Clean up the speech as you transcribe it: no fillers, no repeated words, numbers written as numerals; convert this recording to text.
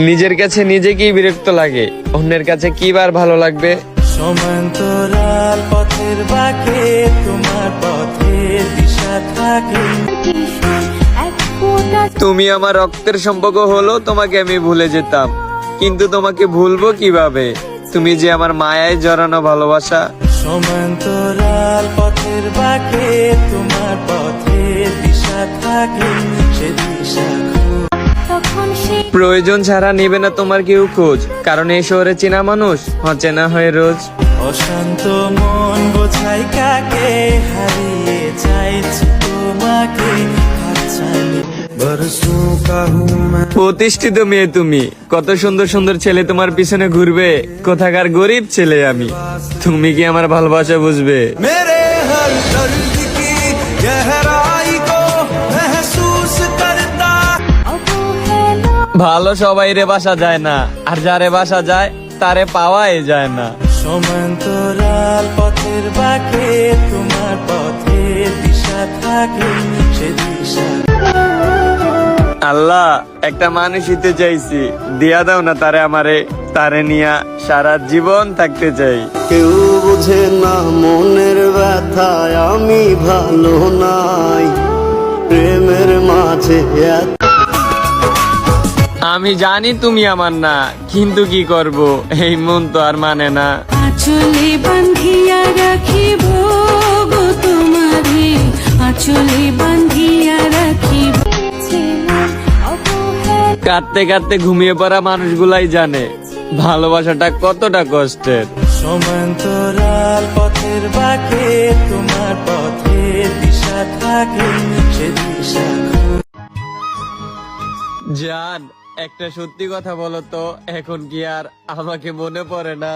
নিজের কাছে নিজেকেই বিরক্ত লাগে, অন্যের কাছে কি বার ভালো লাগবে। সমান্তরাল পথের বাঁকে তোমার পথের দিশা থাকে। তুমি আমার রক্তের সম্পর্ক হলো তোমাকে আমি ভুলে যেতাম, কিন্তু তোমাকে ভুলবো কিভাবে? তুমি যে আমার মায়ায় জড়ানো ভালোবাসা। সমান্তরাল পথের বাঁকে তোমার পথের দিশা থাকে, সে দিশা প্রয়োজন ছাড়া নেবে না তোমার কেউ খোঁজ, কারণ এই শহরে চেনা মানুষ অচেনা হয়ে রোজ। অশান্ত মন বোঝাই কাকে, হারিয়ে চাইছি তোমাকে। প্রতিষ্ঠিত মেয়ে তুমি, কত সুন্দর সুন্দর ছেলে তোমার পিছনে ঘুরবে, কোথাকার গরিব ছেলে আমি। তুমি কি আমার ভালোবাসা বুঝবে? মেরে হর দর্দ কি গহরাই কো महसूस करता। ভালো সবাই রে বাসা যায় না, আর যারে বাসা যায় তারে পাওয়াই যায় না। সমান্তরাল পথের বাঁকে তোমার পথের দিশা থাকে, সে দিশা। আল্লাহ, একটা মানুষ হইতে চাইছি, দিয়া দাও না তারে আমারে, তারে নিয়া সারা জীবন থাকতে চাই। কেউ বুঝে না মনের ব্যথায় আমি ভালো নাই, প্রেমের মাঝে আমি জানি তুমি আমার না, কিন্তু কি করব, এই মন তো আর মানে না। আঁচলে বান্ধিয়া রাখিব গো তোমারে, আঁচলে বান্ধিয়া রাখিব। কাঁদতে কাঁদতে ঘুমিয়ে পড়া মানুষগুলাই জানে ভালোবাসাটা কতটা কষ্টের। সমান্তরাল পথের বাঁকে তোমার পথের দিশা থাকে, সে দিশা। জান, একটা সত্যি কথা বলো তো, এখন কি আর আমাকে মনে পড়ে না?